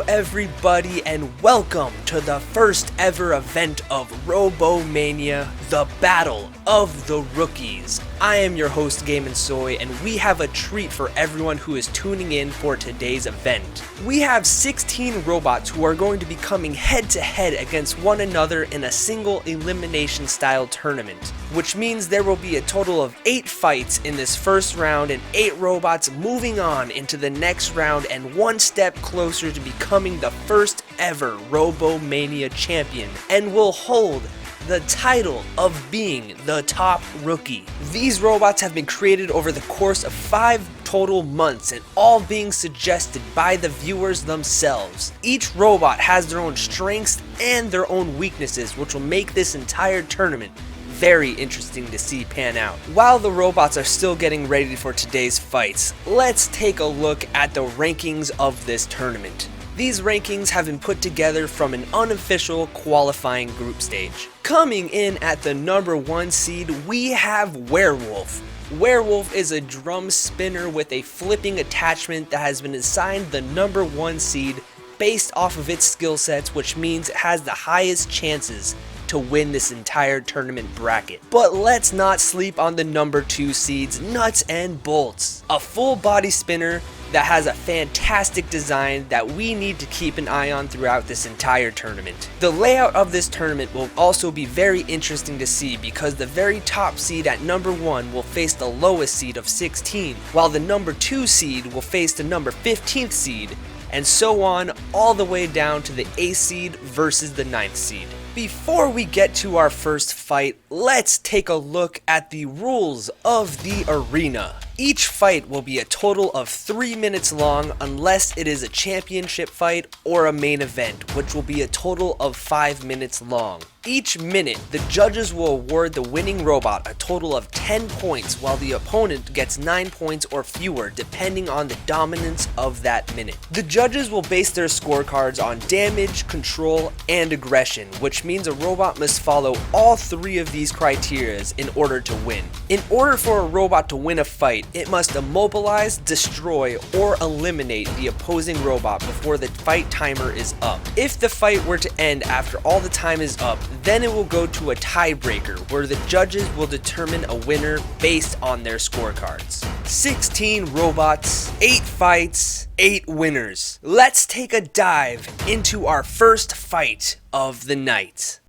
everybody, and welcome to the first ever event of RoboMania, the Battle of the Rookies. I am your host, Game & Soy, and we have a treat for everyone who is tuning in for today's event. We have 16 robots who are going to be coming head-to-head against one another in a single elimination-style tournament, which means there will be a total of 8 fights in this first round and 8 robots moving on into the next round and one step closer to becoming the first ever RoboMania Champion and will hold the title of being the top rookie. These robots have been created over the course of 5 total months and all being suggested by the viewers themselves. Each robot has their own strengths and their own weaknesses, which will make this entire tournament very interesting to see pan out. While the robots are still getting ready for today's fights, let's take a look at the rankings of this tournament. These rankings have been put together from an unofficial qualifying group stage. Coming in at the number 1 seed, we have Werewolf. Werewolf is a drum spinner with a flipping attachment that has been assigned the number 1 seed based off of its skill sets, which means it has the highest chances to win this entire tournament bracket. But let's not sleep on the number 2 seeds, Nuts and Bolts, a full body spinner that has a fantastic design that we need to keep an eye on throughout this entire tournament. The layout of this tournament will also be very interesting to see because the very top seed at number 1 will face the lowest seed of 16, while the number 2 seed will face the number 15th seed, and so on all the way down to the 8th seed versus the 9th seed. Before we get to our first fight, let's take a look at the rules of the arena. Each fight will be a total of 3 minutes long unless it is a championship fight or a main event, which will be a total of 5 minutes long. Each minute, the judges will award the winning robot a total of 10 points while the opponent gets 9 points or fewer depending on the dominance of that minute. The judges will base their scorecards on damage, control, and aggression, which means a robot must follow all 3 of these criteria in order to win. In order for a robot to win a fight, it must immobilize, destroy, or eliminate the opposing robot before the fight timer is up. If the fight were to end after all the time is up, then it will go to a tiebreaker where the judges will determine a winner based on their scorecards. 16 robots, 8 fights, 8 winners. Let's take a dive into our first fight of the night.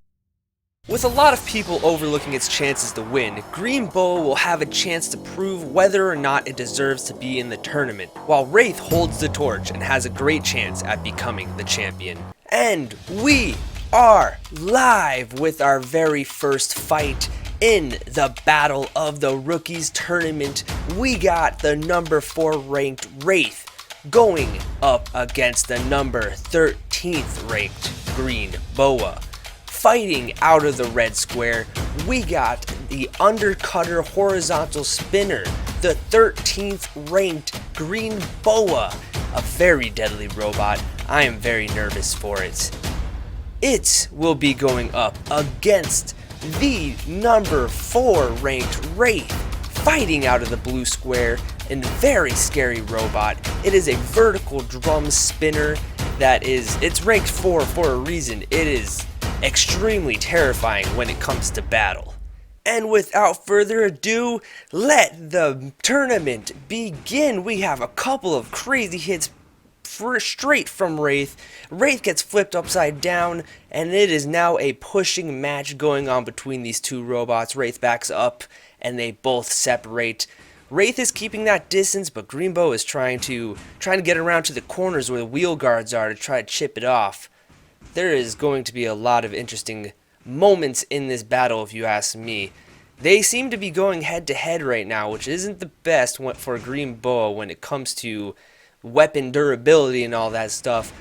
With a lot of people overlooking its chances to win, Green Boa will have a chance to prove whether or not it deserves to be in the tournament, while Wraith holds the torch and has a great chance at becoming the champion. And we are live with our very first fight in the Battle of the Rookies tournament. We got the number 4 ranked Wraith going up against the number 13th ranked Green Boa. Fighting out of the red square, we got the undercutter horizontal spinner, the 13th ranked Green Boa, a very deadly robot. I am very nervous for it. It will be going up against the number 4 ranked Wraith, fighting out of the blue square, and very scary robot. It is a vertical drum spinner it's ranked 4 for a reason. It is extremely terrifying when it comes to battle. And without further ado, let the tournament begin. We have a couple of crazy hits straight from Wraith. Wraith gets flipped upside down, and it is now a pushing match going on between these 2 robots. Wraith backs up, and they both separate. Wraith is keeping that distance, but Green Boa is trying to get around to the corners where the wheel guards are to try to chip it off. There is going to be a lot of interesting moments in this battle, if you ask me. They seem to be going head-to-head right now, which isn't the best for Green Boa when it comes to weapon durability and all that stuff.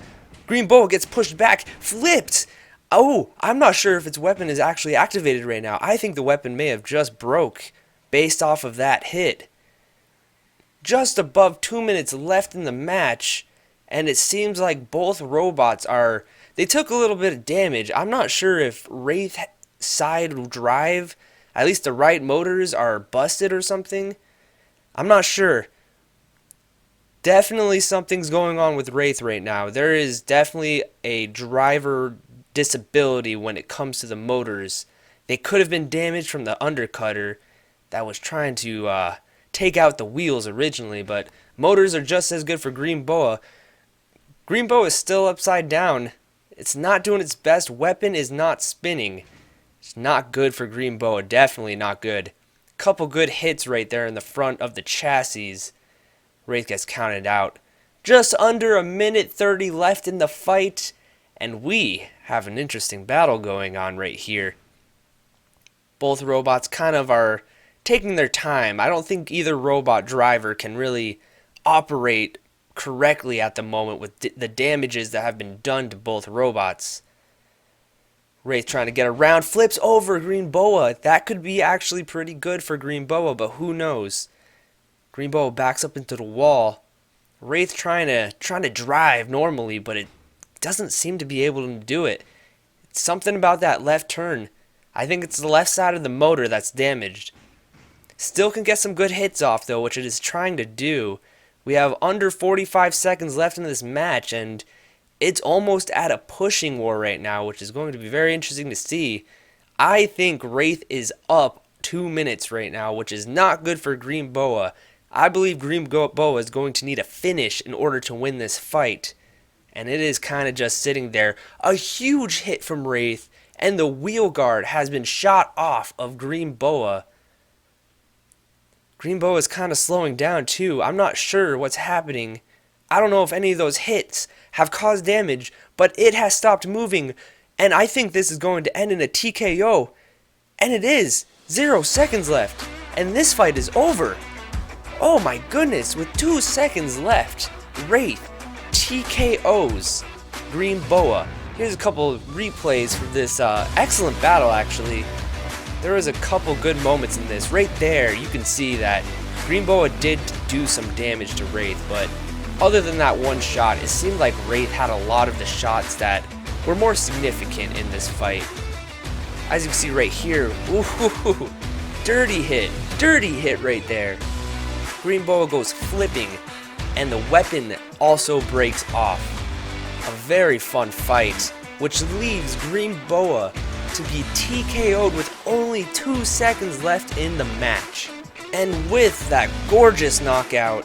Green Boa gets pushed back, flipped! Oh, I'm not sure if its weapon is actually activated right now. I think the weapon may have just broke based off of that hit. Just above 2 minutes left in the match, and it seems like both robots they took a little bit of damage. I'm not sure if Wraith side drive, at least the right motors, are busted or something. I'm not sure. Definitely something's going on with Wraith right now. There is definitely a driver disability when it comes to the motors. They could have been damaged from the undercutter that was trying to take out the wheels originally, but motors are just as good for Green Boa. Green Boa is still upside down. It's not doing its best. Weapon is not spinning. It's not good for Green Boa. Definitely not good. Couple good hits right there in the front of the chassis. Wraith gets counted out. Just under a minute 30 left in the fight, and we have an interesting battle going on right here. Both robots kind of are taking their time. I don't think either robot driver can really operate correctly at the moment with the damages that have been done to both robots. Wraith trying to get around, flips over Green Boa. That could be actually pretty good for Green Boa, but who knows? Green Boa backs up into the wall. Wraith trying to drive normally, but it doesn't seem to be able to do it. It's something about that left turn. I think it's the left side of the motor that's damaged. Still can get some good hits off though, which it is trying to do. We have under 45 seconds left in this match, and it's almost at a pushing war right now, which is going to be very interesting to see. I think Wraith is up 2 minutes right now, which is not good for Green Boa. I believe Green Boa is going to need a finish in order to win this fight. And it is kind of just sitting there. A huge hit from Wraith, and the wheel guard has been shot off of Green Boa. Green Boa is kind of slowing down too. I'm not sure what's happening. I don't know if any of those hits have caused damage, but it has stopped moving. And I think this is going to end in a TKO. And it is. 0 seconds left. And this fight is over. Oh my goodness, with 2 seconds left, Wraith TKOs Green Boa. Here's a couple of replays for this excellent battle, actually. There was a couple good moments in this. Right there, you can see that Green Boa did do some damage to Wraith, but other than that one shot, it seemed like Wraith had a lot of the shots that were more significant in this fight. As you can see right here, ooh, dirty hit right there. Green Boa goes flipping, and the weapon also breaks off. A very fun fight, which leaves Green Boa to be TKO'd with only 2 seconds left in the match. And with that gorgeous knockout,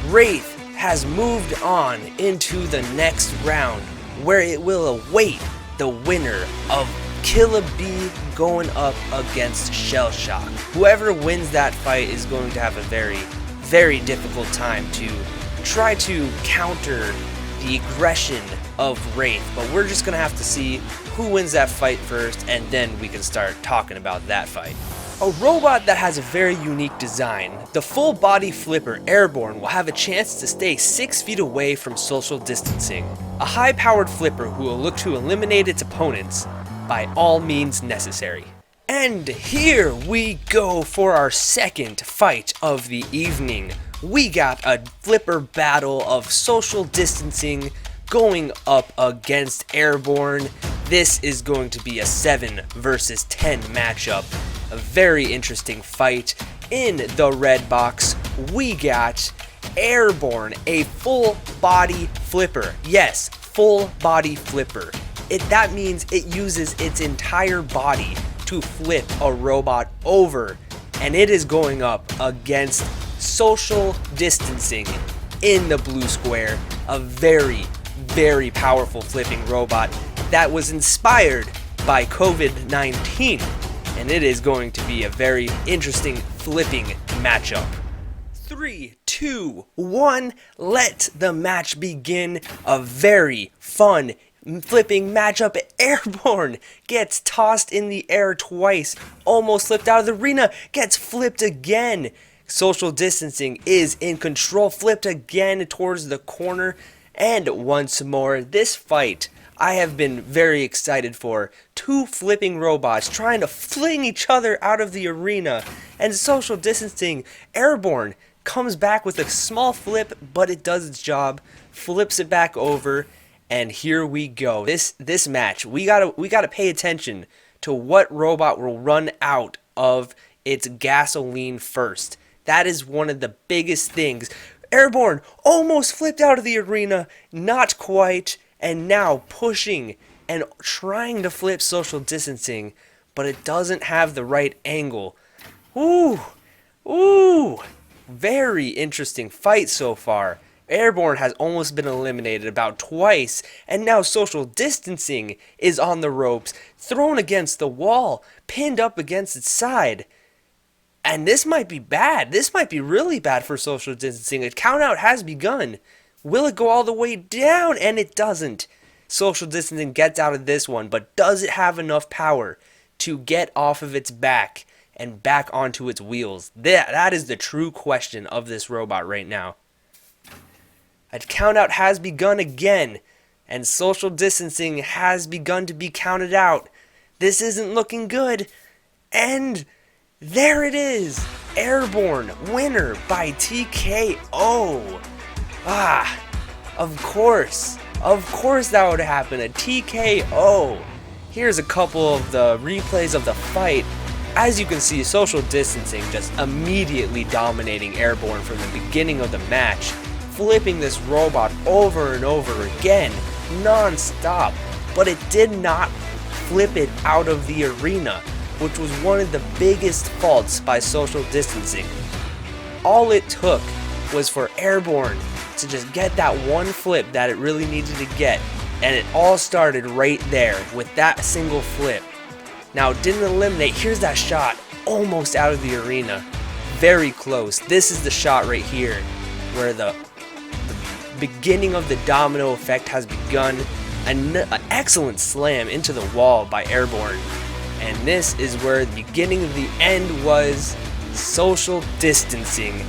Wraith has moved on into the next round, where it will await the winner of Killa B going up against Shell Shock. Whoever wins that fight is going to have a very difficult time to try to counter the aggression of Wraith, but we're just going to have to see who wins that fight first, and then we can start talking about that fight. A robot that has a very unique design, the full body flipper Airborne will have a chance to stay 6 feet away from social distancing. A high powered flipper who will look to eliminate its opponents by all means necessary. And here we go for our second fight of the evening. We got a flipper battle of social distancing going up against Airborne. This is going to be a 7 versus 10 matchup. A very interesting fight. In the red box, we got Airborne, a full body flipper. Yes, full body flipper. That means it uses its entire body to flip a robot over, and it is going up against social distancing in the blue square, a very powerful flipping robot that was inspired by COVID-19, and it is going to be a very interesting flipping matchup. 3, 2, 1, let the match begin. A very fun flipping matchup. Airborne gets tossed in the air twice, almost slipped out of the arena, gets flipped again. Social distancing is in control, flipped again towards the corner, and once more. This fight I have been very excited for. 2 flipping robots trying to fling each other out of the arena, and social distancing. Airborne comes back with a small flip, but it does its job, flips it back over, and here we go. This match, we gotta pay attention to what robot will run out of its gasoline first. That is one of the biggest things. Airborne almost flipped out of the arena, not quite, and now pushing and trying to flip social distancing, but it doesn't have the right angle. Ooh, ooh, very interesting fight so far. Airborne has almost been eliminated about twice, and now social distancing is on the ropes, thrown against the wall, pinned up against its side. And this might be bad. This might be really bad for social distancing. A countout has begun. Will it go all the way down? And it doesn't. Social distancing gets out of this one, but does it have enough power to get off of its back and back onto its wheels? That is the true question of this robot right now. A countout has begun again, and social distancing has begun to be counted out. This isn't looking good, and there it is! Airborne, winner by TKO! Of course that would happen, a TKO! Here's a couple of the replays of the fight. As you can see, social distancing just immediately dominating Airborne from the beginning of the match, flipping this robot over and over again, non-stop, but it did not flip it out of the arena, which was one of the biggest faults by social distancing. All it took was for Airborne to just get that one flip that it really needed to get, and it all started right there with that single flip. Now it didn't eliminate. Here's that shot, almost out of the arena, very close. This is the shot right here where the beginning of the domino effect has begun. An excellent slam into the wall by Airborne, and this is where the beginning of the end was. Social distancing.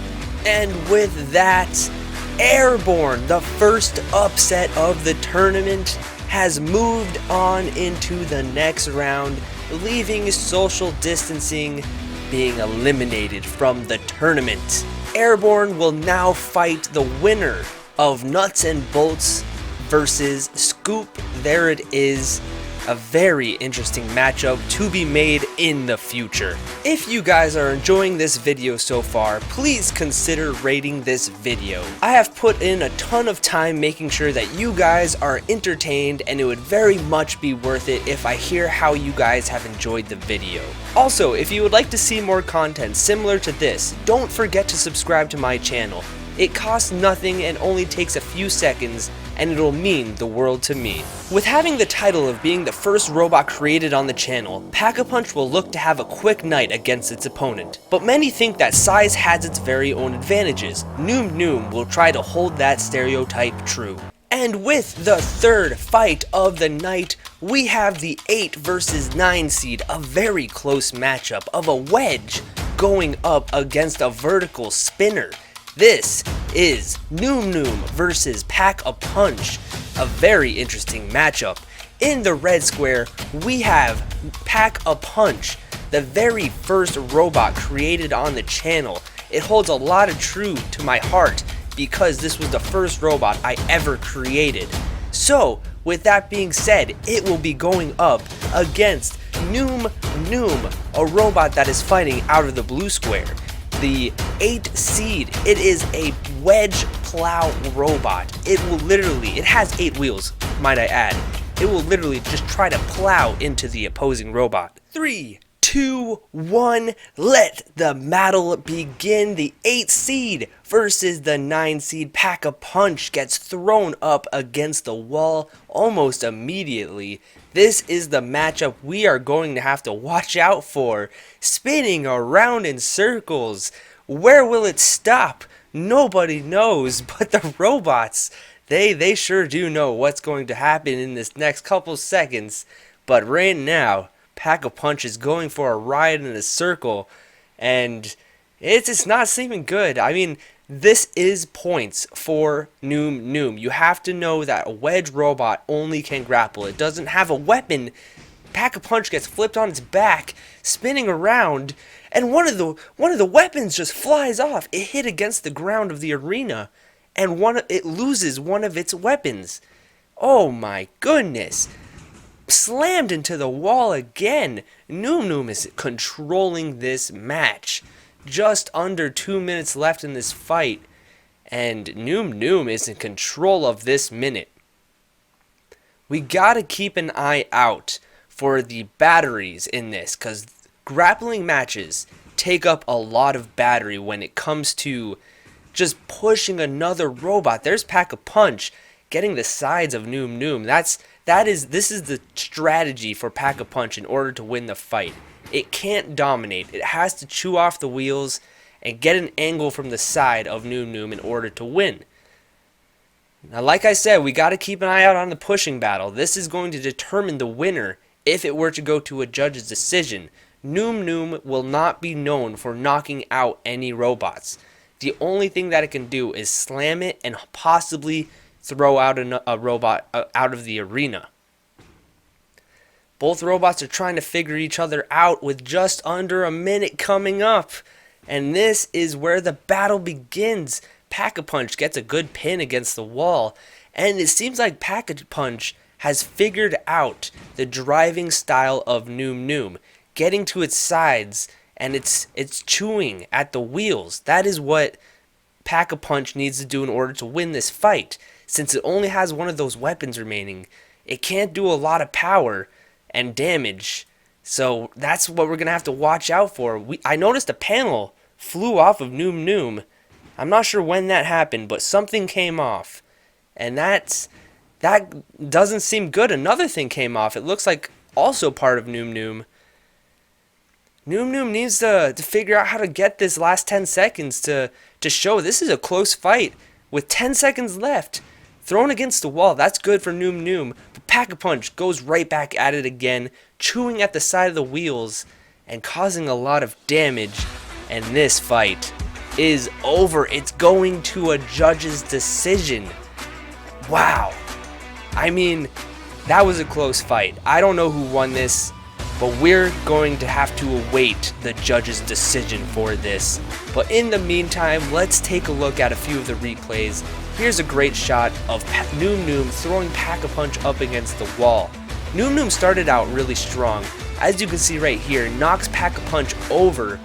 And with that, Airborne, the first upset of the tournament, has moved on into the next round, leaving social distancing being eliminated from the tournament. Airborne will now fight the winner of Nuts and Bolts versus Scoop. There it is. A very interesting matchup to be made in the future. If you guys are enjoying this video so far, please consider rating this video. I have put in a ton of time making sure that you guys are entertained, and it would very much be worth it if I hear how you guys have enjoyed the video. Also, if you would like to see more content similar to this, don't forget to subscribe to my channel. It costs nothing and only takes a few seconds, and it'll mean the world to me. With having the title of being the first robot created on the channel, Pack-a-Punch will look to have a quick night against its opponent. But many think that size has its very own advantages. NYOOM will try to hold that stereotype true. And with the third fight of the night, we have the 8 versus 9 seed, a very close matchup of a wedge going up against a vertical spinner. This is NYOOM versus Pack-a-Punch, a very interesting matchup. In the red square, we have Pack-a-Punch, the very first robot created on the channel. It holds a lot of true to my heart because this was the first robot I ever created. So, with that being said, it will be going up against NYOOM, a robot that is fighting out of the blue square. The 8 seed, it is a wedge plow robot. It has 8 wheels, might I add. It will literally just try to plow into the opposing robot. 3, 2, 1, let the battle begin. The 8 seed versus the 9 seed. Pack-a-Punch gets thrown up against the wall almost immediately. This is the matchup we are going to have to watch out for. Spinning around in circles. Where will it stop? Nobody knows, but the robots, they sure do know what's going to happen in this next couple seconds. But right now, Pack-a-Punch is going for a ride in a circle, and it's not seeming good. I mean, this is points for NYOOM. You have to know that a wedge robot only can grapple. It doesn't have a weapon. Pack-a-Punch gets flipped on its back, spinning around, and one of the weapons just flies off. It hit against the ground of the arena, and it loses one of its weapons. Oh my goodness. Slammed into the wall again. NYOOM is controlling this match. Just under 2 minutes left in this fight, and NYOOM is in control of this minute. We gotta keep an eye out for the batteries in this, because grappling matches take up a lot of battery when it comes to just pushing another robot. There's Pack-a-Punch getting the sides of NYOOM. This is the strategy for Pack-a-Punch in order to win the fight. It can't dominate. It has to chew off the wheels and get an angle from the side of NYOOM in order to win. Now, like I said, we got to keep an eye out on the pushing battle. This is going to determine the winner if it were to go to a judge's decision. NYOOM will not be known for knocking out any robots. The only thing that it can do is slam it and possibly throw out a robot out of the arena. Both robots are trying to figure each other out with just under a minute coming up. And this is where the battle begins. Pack-a-Punch gets a good pin against the wall, and it seems like Pack-a-Punch has figured out the driving style of NYOOM, getting to its sides, and it's chewing at the wheels. That is what Pack-a-Punch needs to do in order to win this fight. Since it only has one of those weapons remaining, it can't do a lot of power and damage. So that's what we're going to have to watch out for. I noticed a panel flew off of NYOOM. I'm not sure when that happened, but something came off. And that doesn't seem good. Another thing came off. It looks like also part of NYOOM. NYOOM needs to figure out how to get this last 10 seconds to show this is a close fight with 10 seconds left. Thrown against the wall, that's good for NYOOM. But Pack-a-Punch goes right back at it again, chewing at the side of the wheels and causing a lot of damage. And this fight is over. It's going to a judge's decision. Wow. I mean, that was a close fight. I don't know who won this, but we're going to have to await the judge's decision for this. But in the meantime, let's take a look at a few of the replays. Here's a great shot of NYOOM throwing Pack-a-Punch up against the wall. NYOOM started out really strong. As you can see right here, knocks Pack-a-Punch over.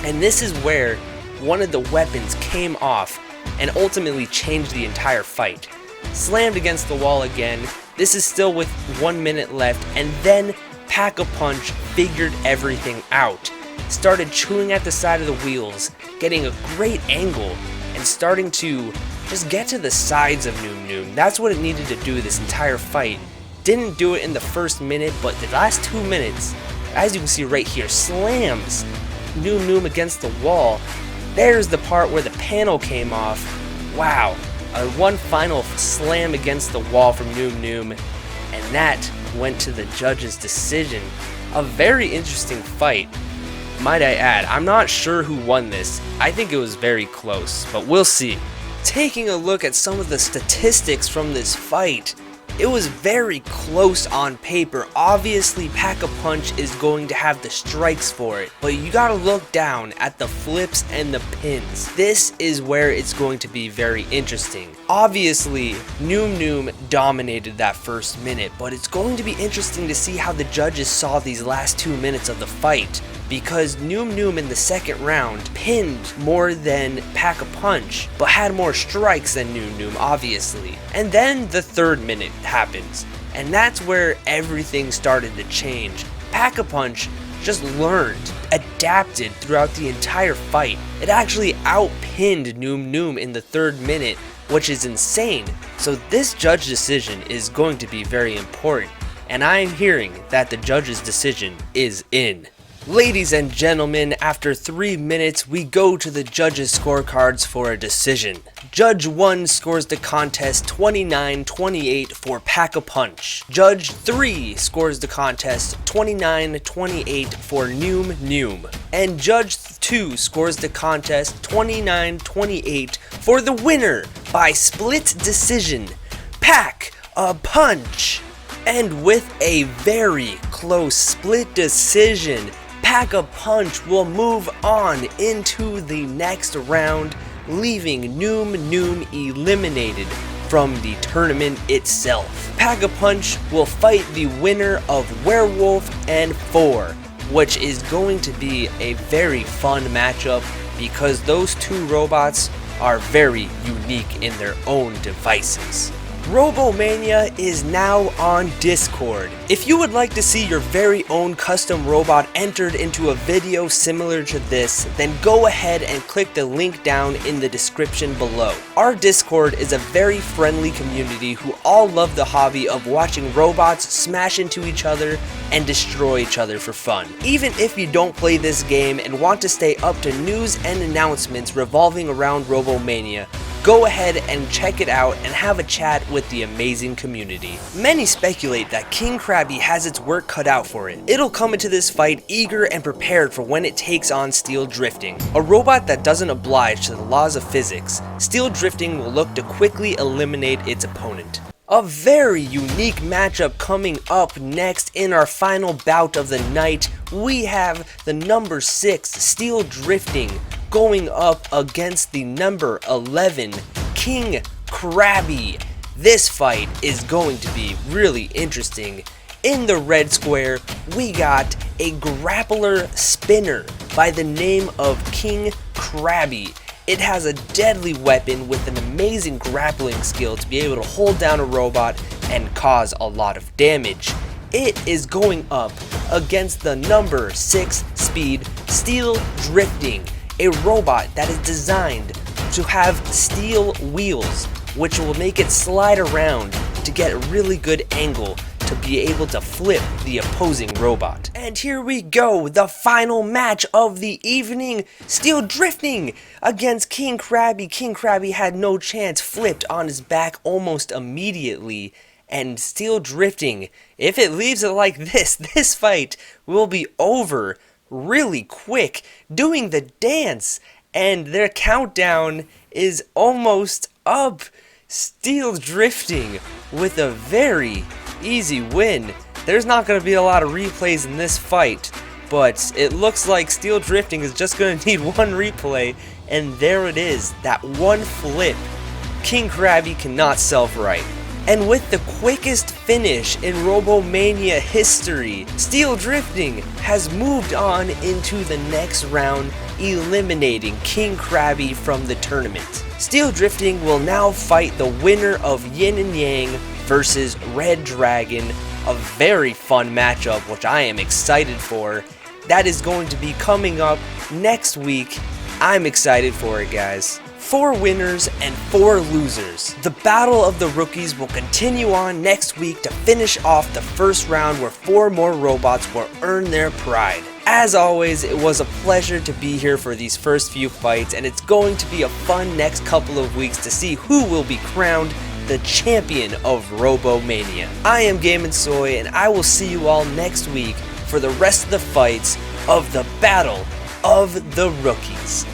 And this is where one of the weapons came off and ultimately changed the entire fight. Slammed against the wall again. This is still with 1 minute left, and then Pack-a-Punch figured everything out. Started chewing at the side of the wheels, getting a great angle, and starting to just get to the sides of NYOOM. That's what it needed to do this entire fight. Didn't do it in the first minute, but the last 2 minutes, as you can see right here, slams NYOOM against the wall. There's the part where the panel came off. Wow. One final slam against the wall from NYOOM, and that went to the judge's decision. A very interesting fight, might I add. I'm not sure who won this. I think it was very close, but we'll see. Taking a look at some of the statistics from this fight, it was very close on paper. Obviously, Pack-a-Punch is going to have the strikes for it, but you gotta look down at the flips and the pins. This is where it's going to be very interesting. Obviously, NYOOM dominated that first minute, but it's going to be interesting to see how the judges saw these last 2 minutes of the fight, because NYOOM in the second round pinned more than Pack-a-Punch, but had more strikes than NYOOM, obviously. And then the third minute happens, and that's where everything started to change. Pack-a-Punch just learned, adapted throughout the entire fight. It actually outpinned NYOOM in the third minute, which is insane. So this judge decision is going to be very important, and I am hearing that the judge's decision is in. Ladies and gentlemen, after 3 minutes, we go to the judges' scorecards for a decision. Judge 1 scores the contest 29-28 for Pack-a-Punch. Judge 3 scores the contest 29-28 for NYOOM. And Judge 2 scores the contest 29-28 for the winner by split decision, Pack-a-Punch. And with a very close split decision, Pack-a-Punch will move on into the next round, leaving NYOOM eliminated from the tournament itself. Pack-a-Punch will fight the winner of Werewolf and FORE, which is going to be a very fun matchup because those two robots are very unique in their own devices. RoboMania is now on Discord. If you would like to see your very own custom robot entered into a video similar to this, then go ahead and click the link down in the description below. Our Discord is a very friendly community who all love the hobby of watching robots smash into each other and destroy each other for fun. Even if you don't play this game and want to stay up to news and announcements revolving around RoboMania, go ahead and check it out and have a chat with the amazing community. Many speculate that King Krabby has its work cut out for it. It'll come into this fight eager and prepared for when it takes on Steel Drifting, a robot that doesn't oblige to the laws of physics. Steel Drifting will look to quickly eliminate its opponent. A very unique matchup coming up next in our final bout of the night. We have the number 6 Steel Drifting going up against the number 11 King Krabby. This fight is going to be really interesting. In the red square, we got a grappler spinner by the name of King Krabby. It has a deadly weapon with an amazing grappling skill to be able to hold down a robot and cause a lot of damage. It is going up against the number 6 speed Steel Drifting, a robot that is designed to have steel wheels, which will make it slide around to get a really good angle to be able to flip the opposing robot. And here we go, the final match of the evening. Steel Drifting against King Krabby. King Krabby had no chance, flipped on his back almost immediately. And Steel Drifting, if it leaves it like this fight will be over really quick, doing the dance, and their countdown is almost up. Steel Drifting with a very easy win. There's not going to be a lot of replays in this fight, but it looks like Steel Drifting is just going to need one replay, and there it is, that one flip. King Krabby cannot self-right. And with the quickest finish in RoboMania history, Steel Drifting has moved on into the next round, eliminating King Krabby from the tournament. Steel Drifting will now fight the winner of Yin and Yang versus Red Dragon, a very fun matchup which I am excited for. That is going to be coming up next week. I'm excited for it, guys. 4 winners and 4 losers. The Battle of the Rookies will continue on next week to finish off the first round where 4 more robots will earn their pride. As always, it was a pleasure to be here for these first few fights, and it's going to be a fun next couple of weeks to see who will be crowned the champion of RoboMania. I am Game and Soy, and I will see you all next week for the rest of the fights of the Battle of the Rookies.